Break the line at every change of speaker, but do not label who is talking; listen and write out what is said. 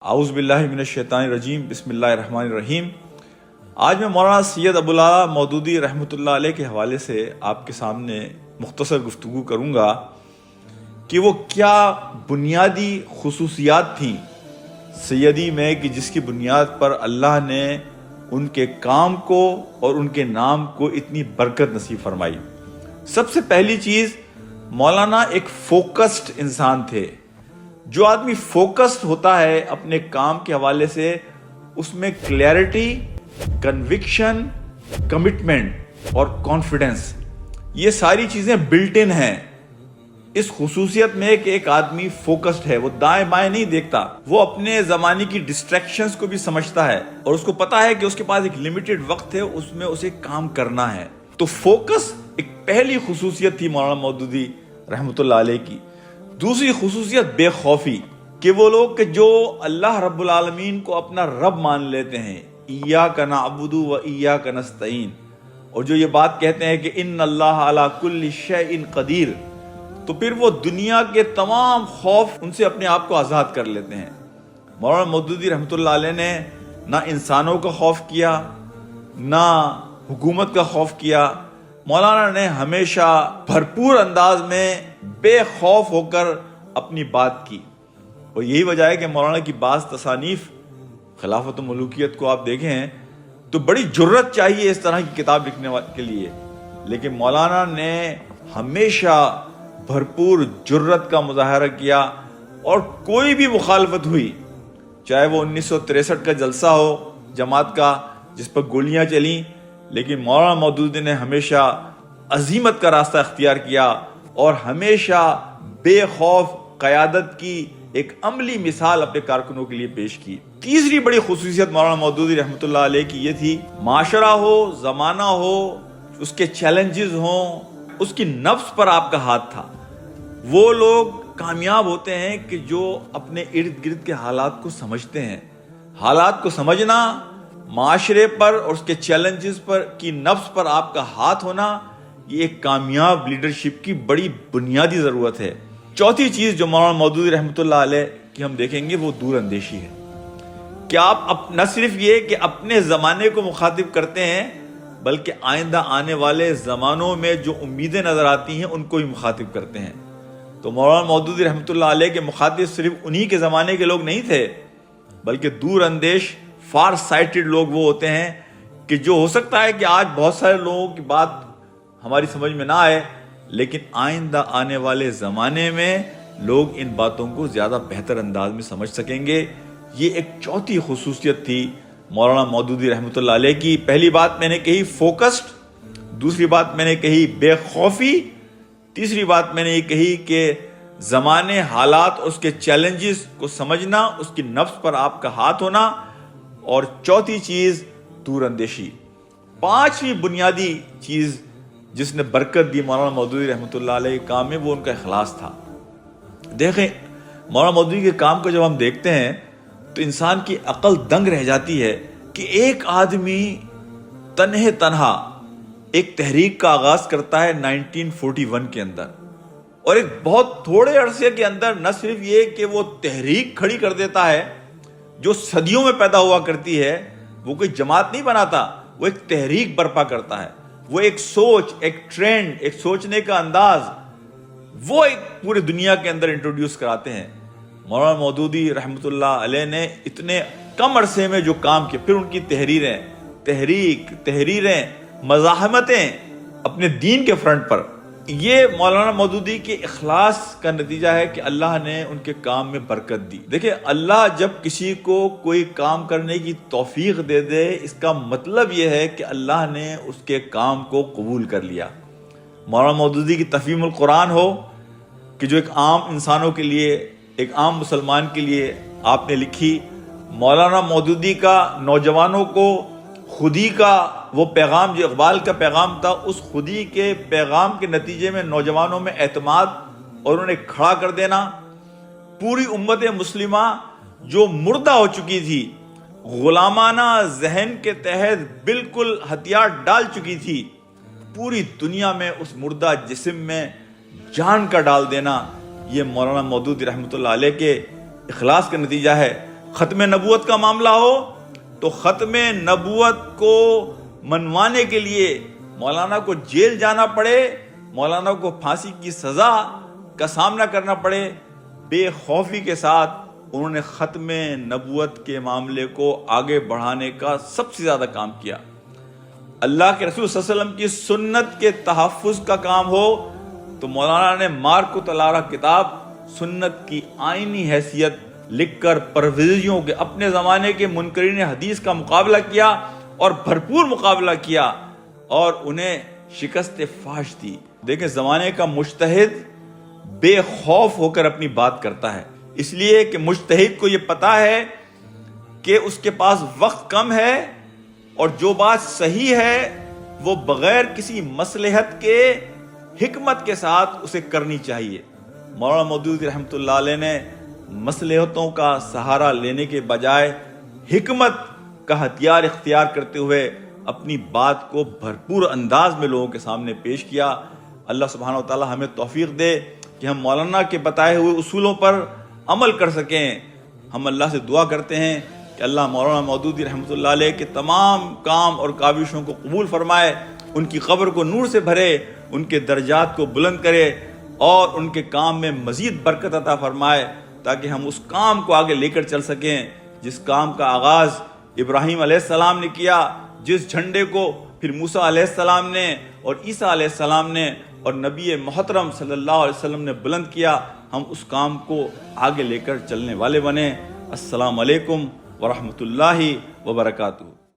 اعوذ باللہ من الشیطان الرجیم، بسم اللہ الرحمن الرحیم۔ آج میں مولانا سید ابوالعلا مودودی رحمۃ اللہ علیہ کے حوالے سے آپ کے سامنے مختصر گفتگو کروں گا کہ وہ کیا بنیادی خصوصیات تھیں سیدی میں کہ جس کی بنیاد پر اللہ نے ان کے کام کو اور ان کے نام کو اتنی برکت نصیب فرمائی۔ سب سے پہلی چیز، مولانا ایک فوکسڈ انسان تھے۔ جو آدمی فوکسڈ ہوتا ہے اپنے کام کے حوالے سے، اس میں کلیئرٹی، کنوکشن، کمٹمنٹ اور کانفیڈنس، یہ ساری چیزیں بلٹ ان ہیں اس خصوصیت میں کہ ایک آدمی فوکسڈ ہے۔ وہ دائیں بائیں نہیں دیکھتا، وہ اپنے زمانے کی ڈسٹریکشنز کو بھی سمجھتا ہے اور اس کو پتا ہے کہ اس کے پاس ایک لمیٹڈ وقت ہے، اس میں اسے کام کرنا ہے۔ تو فوکس ایک پہلی خصوصیت تھی مولانا مودودی رحمۃ اللہ علیہ کی۔ دوسری خصوصیت بے خوفی، کہ وہ لوگ کہ جو اللہ رب العالمین کو اپنا رب مان لیتے ہیں، ایاک نعبد و ایاک نستعین، اور جو یہ بات کہتے ہیں کہ ان اللہ علی کل شیء قدیر، تو پھر وہ دنیا کے تمام خوف ان سے اپنے آپ کو آزاد کر لیتے ہیں۔ مولانا مودودی رحمۃ اللہ علیہ نے نہ انسانوں کا خوف کیا، نہ حکومت کا خوف کیا۔ مولانا نے ہمیشہ بھرپور انداز میں بے خوف ہو کر اپنی بات کی، اور یہی وجہ ہے کہ مولانا کی بعض تصانیف خلافت و ملوکیت کو آپ دیکھیں تو بڑی جرت چاہیے اس طرح کی کتاب لکھنے کے لیے، لیکن مولانا نے ہمیشہ بھرپور جرت کا مظاہرہ کیا، اور کوئی بھی مخالفت ہوئی، چاہے وہ 1963 کا جلسہ ہو جماعت کا جس پر گولیاں چلیں، لیکن مولانا مودودی نے ہمیشہ عزیمت کا راستہ اختیار کیا اور ہمیشہ بے خوف قیادت کی ایک عملی مثال اپنے کارکنوں کے لیے پیش کی۔ تیسری بڑی خصوصیت مولانا مودودی رحمۃ اللہ علیہ کی یہ تھی، معاشرہ ہو، زمانہ ہو، اس کے چیلنجز ہوں، اس کی نفس پر آپ کا ہاتھ تھا۔ وہ لوگ کامیاب ہوتے ہیں کہ جو اپنے ارد گرد کے حالات کو سمجھتے ہیں۔ حالات کو سمجھنا، معاشرے پر اور اس کے چیلنجز پر کی نفس پر آپ کا ہاتھ ہونا، یہ ایک کامیاب لیڈرشپ کی بڑی بنیادی ضرورت ہے۔ چوتھی چیز جو مولانا مودودی رحمۃ اللہ علیہ کی ہم دیکھیں گے وہ دور اندیشی ہے، کہ آپ نہ صرف یہ کہ اپنے زمانے کو مخاطب کرتے ہیں بلکہ آئندہ آنے والے زمانوں میں جو امیدیں نظر آتی ہیں ان کو بھی مخاطب کرتے ہیں۔ تو مولانا مودودی رحمۃ اللہ علیہ کے مخاطب صرف انہی کے زمانے کے لوگ نہیں تھے، بلکہ دور اندیش، فار سائٹڈ لوگ وہ ہوتے ہیں کہ جو ہو سکتا ہے کہ آج بہت سارے لوگوں کی بات ہماری سمجھ میں نہ آئے، لیکن آئندہ آنے والے زمانے میں لوگ ان باتوں کو زیادہ بہتر انداز میں سمجھ سکیں گے۔ یہ ایک چوتھی خصوصیت تھی مولانا مودودی رحمۃ اللہ علیہ کی۔ پہلی بات میں نے کہی فوکسڈ، دوسری بات میں نے کہی بے خوفی، تیسری بات میں نے یہ کہی کہ زمانے، حالات اور اس کے چیلنجز کو سمجھنا، اس کی نفس پر آپ کا ہاتھ ہونا، اور چوتھی چیز دور اندیشی۔ پانچویں بنیادی چیز جس نے برکت دی مولانا مودودی رحمۃ اللہ علیہ کے کام میں، وہ ان کا اخلاص تھا۔ دیکھیں، مولانا مودودی کے کام کو جب ہم دیکھتے ہیں تو انسان کی عقل دنگ رہ جاتی ہے کہ ایک آدمی تنہا ایک تحریک کا آغاز کرتا ہے 1941 کے اندر، اور ایک بہت تھوڑے عرصے کے اندر نہ صرف یہ کہ وہ تحریک کھڑی کر دیتا ہے جو صدیوں میں پیدا ہوا کرتی ہے، وہ کوئی جماعت نہیں بناتا، وہ ایک تحریک برپا کرتا ہے، وہ ایک سوچ، ایک ٹرینڈ، ایک سوچنے کا انداز، وہ ایک پورے دنیا کے اندر انٹروڈیوس کراتے ہیں۔ مولانا مودودی رحمۃ اللہ علیہ نے اتنے کم عرصے میں جو کام کیا، پھر ان کی تحریریں، مزاحمتیں اپنے دین کے فرنٹ پر، یہ مولانا مودودی کے اخلاص کا نتیجہ ہے کہ اللہ نے ان کے کام میں برکت دی۔ دیکھیں، اللہ جب کسی کو کوئی کام کرنے کی توفیق دے دے، اس کا مطلب یہ ہے کہ اللہ نے اس کے کام کو قبول کر لیا۔ مولانا مودودی کی تفہیم القرآن ہو کہ جو ایک عام انسانوں کے لیے، ایک عام مسلمان کے لیے آپ نے لکھی، مولانا مودودی کا نوجوانوں کو خودی کا وہ پیغام، جو اقبال کا پیغام تھا، اس خودی کے پیغام کے نتیجے میں نوجوانوں میں اعتماد اور انہیں کھڑا کر دینا، پوری امت مسلمہ جو مردہ ہو چکی تھی، غلامانہ ذہن کے تحت بالکل ہتھیار ڈال چکی تھی، پوری دنیا میں اس مردہ جسم میں جان کا ڈال دینا، یہ مولانا مودودی رحمۃ اللہ علیہ کے اخلاص کا نتیجہ ہے۔ ختم نبوت کا معاملہ ہو تو ختم نبوت کو منوانے کے لیے مولانا کو جیل جانا پڑے، مولانا کو پھانسی کی سزا کا سامنا کرنا پڑے، بے خوفی کے ساتھ انہوں نے ختم نبوت کے معاملے کو آگے بڑھانے کا سب سے زیادہ کام کیا۔ اللہ کے رسول صلی اللہ علیہ وسلم کی سنت کے تحفظ کا کام ہو تو مولانا نے مارکو تلارا کتاب سنت کی آئینی حیثیت لکھ کر پرویزیوں کے اپنے زمانے کے منکرین حدیث کا مقابلہ کیا اور بھرپور مقابلہ کیا اور انہیں شکست فاش دی۔ دیکھیں زمانے کا مجتہد بے خوف ہو کر اپنی بات کرتا ہے، اس لیے کہ مجتہد کو یہ پتا ہے کہ اس کے پاس وقت کم ہے اور جو بات صحیح ہے وہ بغیر کسی مصلحت کے حکمت کے ساتھ اسے کرنی چاہیے۔ مولانا مودودی رحمۃ اللہ علیہ نے مصلحتوں کا سہارا لینے کے بجائے حکمت کا ہتھیار اختیار کرتے ہوئے اپنی بات کو بھرپور انداز میں لوگوں کے سامنے پیش کیا۔ اللہ سبحانہ و تعالی ہمیں توفیق دے کہ ہم مولانا کے بتائے ہوئے اصولوں پر عمل کر سکیں۔ ہم اللہ سے دعا کرتے ہیں کہ اللہ مولانا مودودی رحمۃ اللہ علیہ کے تمام کام اور کاوشوں کو قبول فرمائے، ان کی قبر کو نور سے بھرے، ان کے درجات کو بلند کرے اور ان کے کام میں مزید برکت عطا فرمائے تاکہ ہم اس کام کو آگے لے کر چل سکیں جس کام کا آغاز ابراہیم علیہ السلام نے کیا، جس جھنڈے کو پھر موسیٰ علیہ السلام نے اور عیسیٰ علیہ السلام نے اور نبی محترم صلی اللہ علیہ وسلم نے بلند کیا، ہم اس کام کو آگے لے کر چلنے والے بنیں۔ السلام علیکم ورحمۃ اللہ وبرکاتہ۔